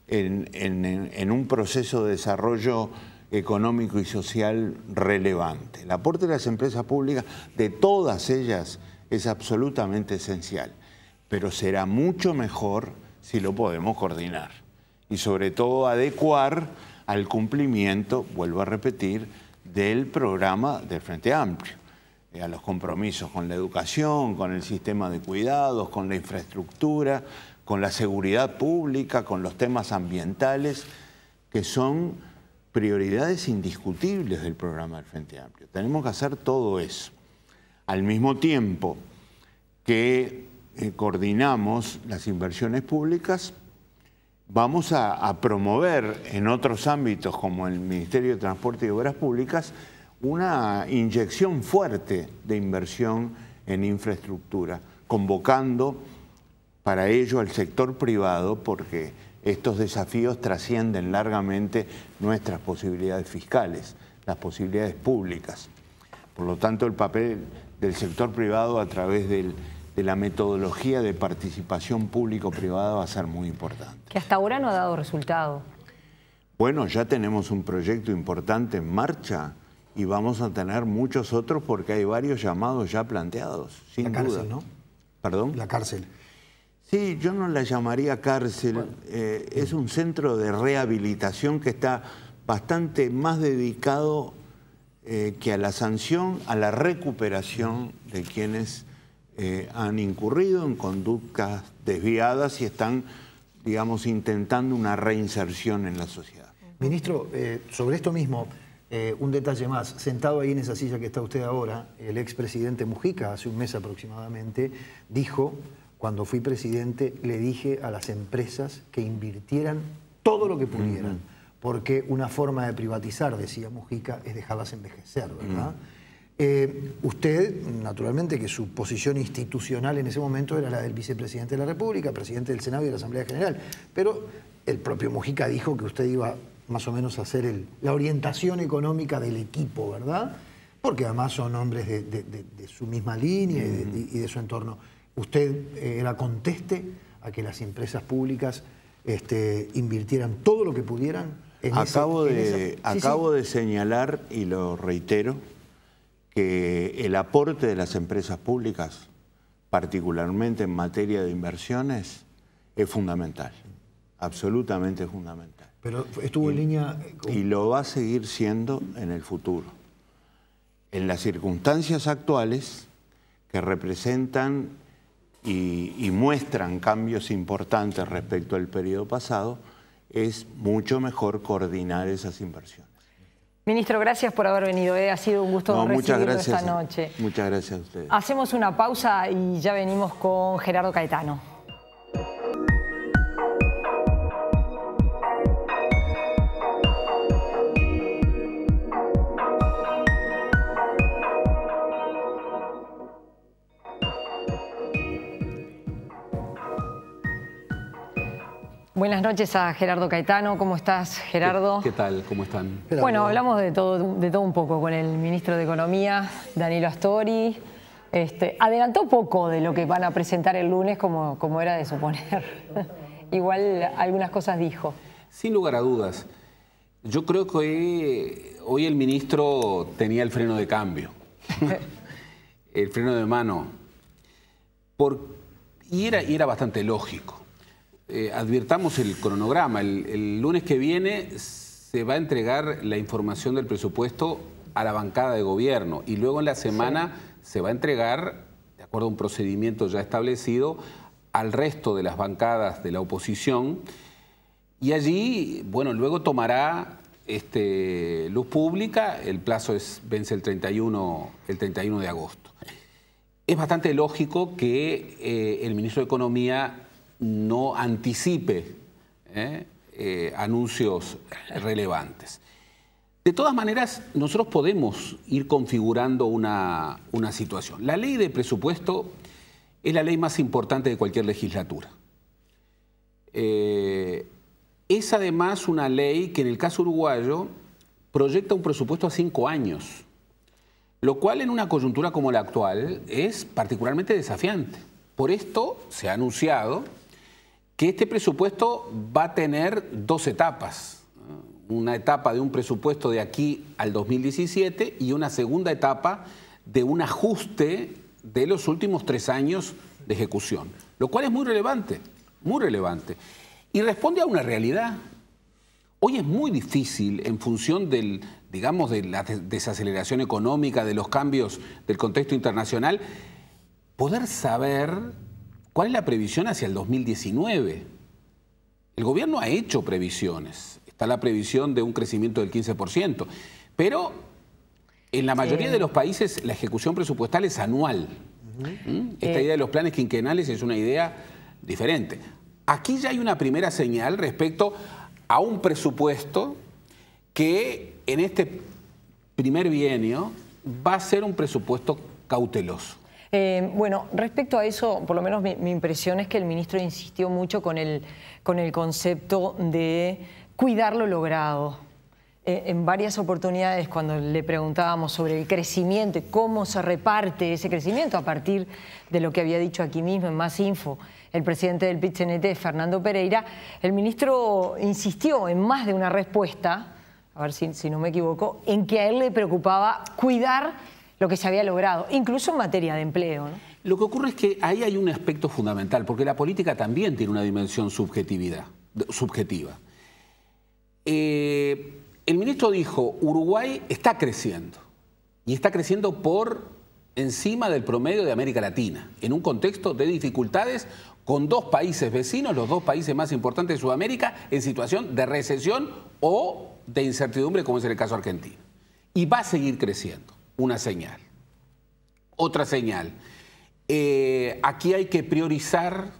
en un proceso de desarrollo económico y social relevante. El aporte de las empresas públicas, de todas ellas, es absolutamente esencial, pero será mucho mejor si lo podemos coordinar y sobre todo adecuar al cumplimiento, vuelvo a repetir, del programa del Frente Amplio, a los compromisos con la educación, con el sistema de cuidados, con la infraestructura, con la seguridad pública, con los temas ambientales, que son prioridades indiscutibles del programa del Frente Amplio. Tenemos que hacer todo eso. Al mismo tiempo que coordinamos las inversiones públicas, vamos a promover en otros ámbitos, como el Ministerio de Transporte y Obras Públicas, una inyección fuerte de inversión en infraestructura, convocando para ello al sector privado, porque estos desafíos trascienden largamente nuestras posibilidades fiscales, las posibilidades públicas. Por lo tanto, el papel del sector privado a través de la metodología de participación público-privada va a ser muy importante. Que hasta ahora no ha dado resultado. Bueno, ya tenemos un proyecto importante en marcha y vamos a tener muchos otros porque hay varios llamados ya planteados, sin duda. La cárcel, ¿no? ¿Perdón? La cárcel. Sí, yo no la llamaría cárcel. Bueno. Es un centro de rehabilitación que está bastante más dedicado que a la sanción, a la recuperación de quienes han incurrido en conductas desviadas y están, digamos, intentando una reinserción en la sociedad. Ministro, sobre esto mismo, un detalle más. Sentado ahí en esa silla que está usted ahora, el expresidente Mujica, hace un mes aproximadamente, dijo: cuando fui presidente le dije a las empresas que invirtieran todo lo que pudieran, porque una forma de privatizar, decía Mujica, es dejarlas envejecer, ¿verdad? Usted, naturalmente que su posición institucional en ese momento era la del vicepresidente de la República, presidente del Senado y de la Asamblea General, pero el propio Mujica dijo que usted iba más o menos a hacer la orientación económica del equipo, ¿verdad? Porque además son hombres de su misma línea y de su entorno. ¿Usted era conteste a que las empresas públicas invirtieran todo lo que pudieran? Acabo de señalar, y lo reitero, que el aporte de las empresas públicas, particularmente en materia de inversiones, es fundamental, absolutamente fundamental. Pero estuvo en línea... Y lo va a seguir siendo en el futuro. En las circunstancias actuales, que representan y muestran cambios importantes respecto al periodo pasado, es mucho mejor coordinar esas inversiones. Ministro, gracias por haber venido. Ha sido un gusto recibirlo esta noche. Muchas gracias a ustedes. Hacemos una pausa y ya venimos con Gerardo Caetano. Buenas noches a Gerardo Caetano. ¿Cómo estás, Gerardo? ¿Qué tal? ¿Cómo están? Bueno, hablamos de todo un poco con el ministro de Economía, Danilo Astori. Adelantó poco de lo que van a presentar el lunes, como era de suponer. Igual algunas cosas dijo. Sin lugar a dudas. Yo creo que hoy el ministro tenía el freno de cambio. El freno de mano. Y era bastante lógico. Advirtamos el cronograma. El lunes que viene se va a entregar la información del presupuesto a la bancada de gobierno y luego en la semana se va a entregar, de acuerdo a un procedimiento ya establecido, al resto de las bancadas de la oposición y allí, bueno, luego tomará luz pública. El plazo vence el 31 de agosto. Es bastante lógico que el ministro de Economía no anticipe anuncios relevantes. De todas maneras, nosotros podemos ir configurando una situación. La ley de presupuesto es la ley más importante de cualquier legislatura. Es además una ley que en el caso uruguayo proyecta un presupuesto a 5 años, lo cual en una coyuntura como la actual es particularmente desafiante. Por esto se ha anunciado que este presupuesto va a tener 2 etapas. Una etapa de un presupuesto de aquí al 2017 y una segunda etapa de un ajuste de los últimos 3 años de ejecución, lo cual es muy relevante, y responde a una realidad. Hoy es muy difícil, en función de la desaceleración económica, de los cambios del contexto internacional, poder saber ¿cuál es la previsión hacia el 2019? El gobierno ha hecho previsiones. Está la previsión de un crecimiento del 15%. Pero en la mayoría de los países la ejecución presupuestal es anual. Esta idea de los planes quinquenales es una idea diferente. Aquí ya hay una primera señal respecto a un presupuesto que en este primer bienio va a ser un presupuesto cauteloso. Bueno, respecto a eso, por lo menos mi impresión es que el ministro insistió mucho con el concepto de cuidar lo logrado. En varias oportunidades, cuando le preguntábamos sobre el crecimiento y cómo se reparte ese crecimiento a partir de lo que había dicho aquí mismo en Más Info el presidente del PIT-CNT, Fernando Pereira, el ministro insistió en más de una respuesta, a ver si no me equivoco, en que a él le preocupaba cuidar lo que se había logrado, incluso en materia de empleo, ¿no? Lo que ocurre es que ahí hay un aspecto fundamental, porque la política también tiene una dimensión subjetiva. El ministro dijo, Uruguay está creciendo, y está creciendo por encima del promedio de América Latina, en un contexto de dificultades con dos países vecinos, los dos países más importantes de Sudamérica, en situación de recesión o de incertidumbre, como es el caso argentino. Y va a seguir creciendo, una señal. Otra señal, aquí hay que priorizar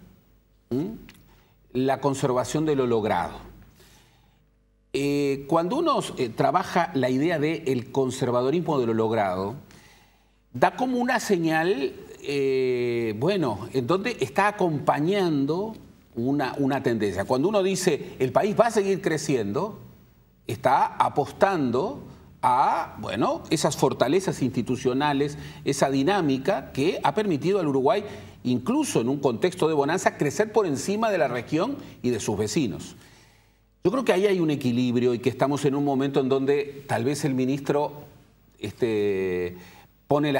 la conservación de lo logrado. Cuando uno trabaja la idea del conservadorismo de lo logrado, da como una señal, bueno, en donde está acompañando una tendencia. Cuando uno dice el país va a seguir creciendo, está apostando a, bueno, esas fortalezas institucionales, esa dinámica que ha permitido al Uruguay, incluso en un contexto de bonanza, crecer por encima de la región y de sus vecinos. Yo creo que ahí hay un equilibrio y que estamos en un momento en donde tal vez el ministro pone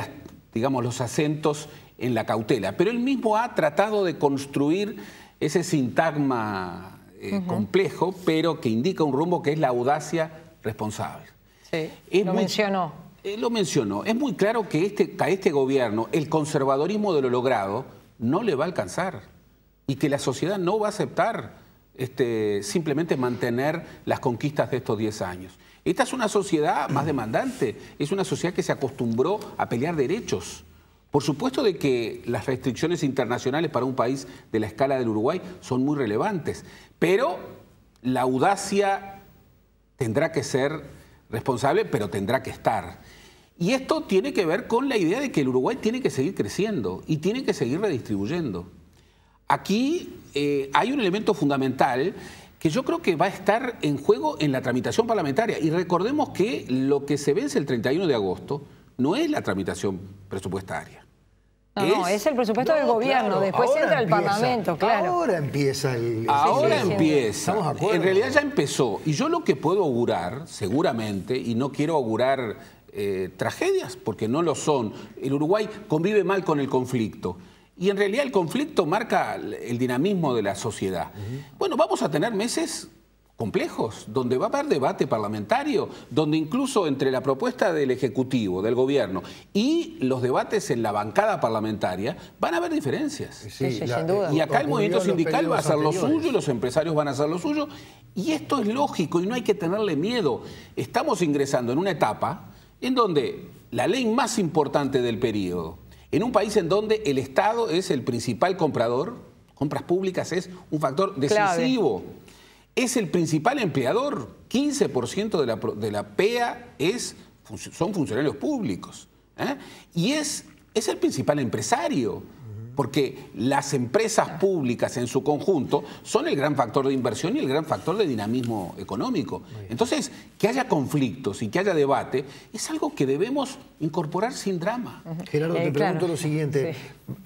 digamos, los acentos en la cautela, pero él mismo ha tratado de construir ese sintagma complejo, pero que indica un rumbo que es la audacia responsable. Sí, lo mencionó. Lo mencionó. Es muy claro que a este gobierno el conservadorismo de lo logrado no le va a alcanzar y que la sociedad no va a aceptar simplemente mantener las conquistas de estos 10 años. Esta es una sociedad más demandante, es una sociedad que se acostumbró a pelear derechos. Por supuesto de que las restricciones internacionales para un país de la escala del Uruguay son muy relevantes, pero la audacia tendrá que ser responsable, pero tendrá que estar. Y esto tiene que ver con la idea de que el Uruguay tiene que seguir creciendo y tiene que seguir redistribuyendo. Aquí hay un elemento fundamental que yo creo que va a estar en juego en la tramitación parlamentaria. Y recordemos que lo que se vence el 31 de agosto no es la tramitación presupuestaria. No, es el presupuesto del gobierno, claro, después entra el Parlamento, claro. Ahora empieza el... Ahora empieza. En realidad ya empezó. Y yo lo que puedo augurar, seguramente, y no quiero augurar tragedias, porque no lo son, el Uruguay convive mal con el conflicto. Y en realidad el conflicto marca el dinamismo de la sociedad. Bueno, vamos a tener meses complejos, donde va a haber debate parlamentario, donde incluso entre la propuesta del Ejecutivo, del Gobierno, y los debates en la bancada parlamentaria, van a haber diferencias. Sí, sin duda. Y acá el movimiento sindical va a hacer lo suyo, los empresarios van a hacer lo suyo, y esto es lógico y no hay que tenerle miedo. Estamos ingresando en una etapa en donde la ley más importante del periodo, en un país en donde el Estado es el principal comprador, compras públicas es un factor decisivo. Clave. Es el principal empleador, 15% de la PEA son funcionarios públicos. Y es el principal empresario, porque las empresas públicas en su conjunto son el gran factor de inversión y el gran factor de dinamismo económico. Entonces, que haya conflictos y que haya debate es algo que debemos incorporar sin drama. Gerardo, te pregunto lo siguiente,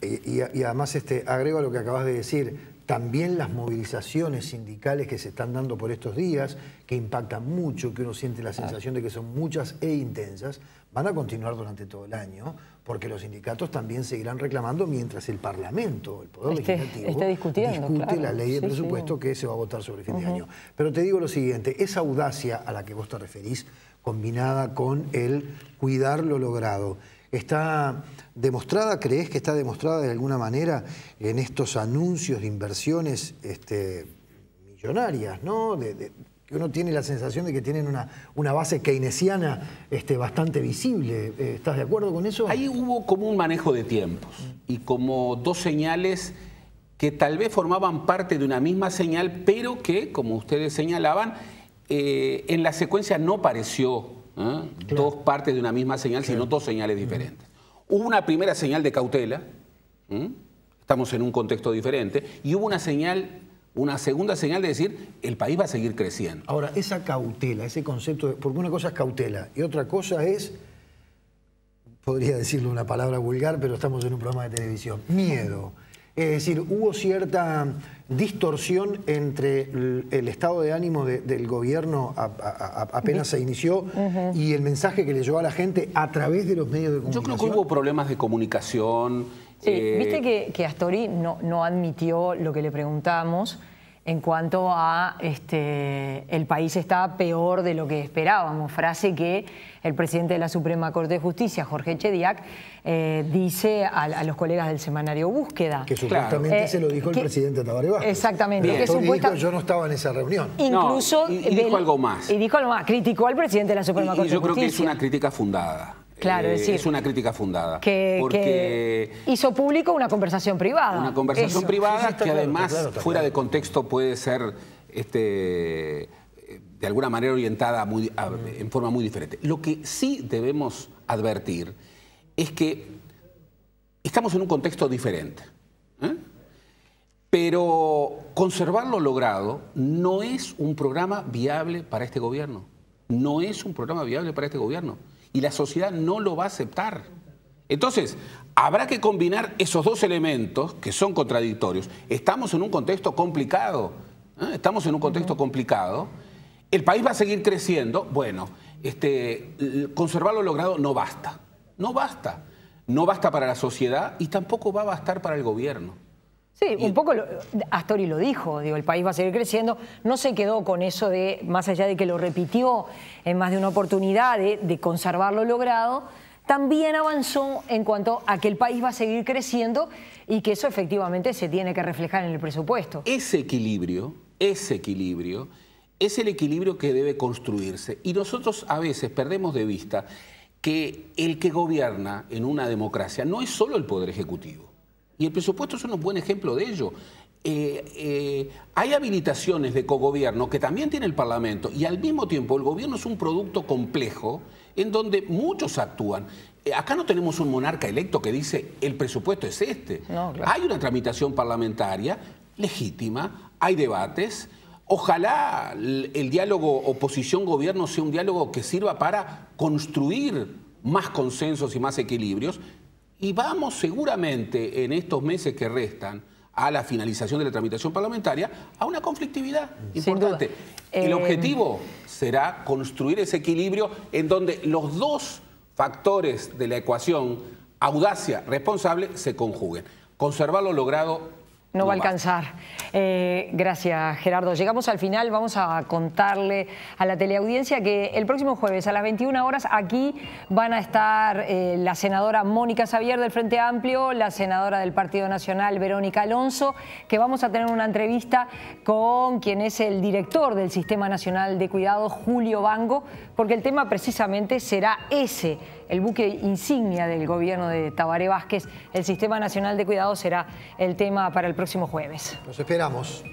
y además agrego a lo que acabas de decir. También las movilizaciones sindicales que se están dando por estos días, que impactan mucho, que uno siente la sensación de que son muchas e intensas, van a continuar durante todo el año, porque los sindicatos también seguirán reclamando mientras el Parlamento, el Poder Legislativo, discute la ley de presupuesto que se va a votar sobre fin de año. Pero te digo lo siguiente, esa audacia a la que vos te referís, combinada con el cuidar lo logrado, ¿está demostrada, crees que está demostrada de alguna manera en estos anuncios de inversiones millonarias, ¿no? Que uno tiene la sensación de que tienen una base keynesiana bastante visible. ¿Estás de acuerdo con eso? Ahí hubo como un manejo de tiempos y como dos señales que tal vez formaban parte de una misma señal, pero que, como ustedes señalaban, en la secuencia no pareció dos partes de una misma señal, sino dos señales diferentes. Hubo una primera señal de cautela, estamos en un contexto diferente, y hubo una segunda señal de decir, el país va a seguir creciendo. Ahora, esa cautela, ese concepto, porque una cosa es cautela y otra cosa es, podría decirlo una palabra vulgar, pero estamos en un programa de televisión, miedo. Es decir, hubo cierta distorsión entre el estado de ánimo del gobierno apenas se inició y el mensaje que le llegó a la gente a través de los medios de comunicación. Yo creo que hubo problemas de comunicación Sí, viste que Astori no admitió lo que le preguntamos en cuanto a el país está peor de lo que esperábamos, frase que el presidente de la Suprema Corte de Justicia, Jorge Chediak, dice a los colegas del semanario Búsqueda. Que supuestamente se lo dijo el presidente Tabaré Vázquez. Exactamente. Que dijo, yo no estaba en esa reunión. Incluso y dijo algo más. Y dijo algo más, criticó al presidente de la Suprema Corte de Justicia. Yo creo que es una crítica fundada. Claro, es una crítica fundada. Que hizo público una conversación privada. Una conversación privada que además, fuera de contexto, puede ser de alguna manera orientada en forma muy diferente. Lo que sí debemos advertir es que estamos en un contexto diferente. Pero conservar lo logrado no es un programa viable para este gobierno. No es un programa viable para este gobierno. Y la sociedad no lo va a aceptar. Entonces, habrá que combinar esos dos elementos que son contradictorios. Estamos en un contexto complicado. Estamos en un contexto complicado. El país va a seguir creciendo. Bueno, conservar lo logrado no basta. No basta. No basta para la sociedad y tampoco va a bastar para el gobierno. Sí, un poco Astori lo dijo, el país va a seguir creciendo, no se quedó con eso de, más allá de que lo repitió en más de una oportunidad, de conservar lo logrado, también avanzó en cuanto a que el país va a seguir creciendo y que eso efectivamente se tiene que reflejar en el presupuesto. Ese equilibrio es el equilibrio que debe construirse y nosotros a veces perdemos de vista que el que gobierna en una democracia no es solo el Poder Ejecutivo. Y el presupuesto es un buen ejemplo de ello. Hay habilitaciones de cogobierno que también tiene el Parlamento y al mismo tiempo el gobierno es un producto complejo en donde muchos actúan. Acá no tenemos un monarca electo que dice el presupuesto es este. No, claro. Hay una tramitación parlamentaria legítima, hay debates. Ojalá el diálogo oposición-gobierno sea un diálogo que sirva para construir más consensos y más equilibrios. Y vamos seguramente en estos meses que restan a la finalización de la tramitación parlamentaria a una conflictividad importante. El objetivo será construir ese equilibrio en donde los dos factores de la ecuación, audacia, responsable, se conjuguen. Conservar lo logrado no va a alcanzar. Gracias, Gerardo. Llegamos al final. Vamos a contarle a la teleaudiencia que el próximo jueves a las 21 horas aquí van a estar la senadora Mónica Xavier del Frente Amplio, la senadora del Partido Nacional Verónica Alonso, que vamos a tener una entrevista con quien es el director del Sistema Nacional de Cuidados, Julio Bango, porque el tema precisamente será ese, el buque insignia del gobierno de Tabaré Vázquez. El Sistema Nacional de Cuidados será el tema para el próximo jueves. Los esperamos.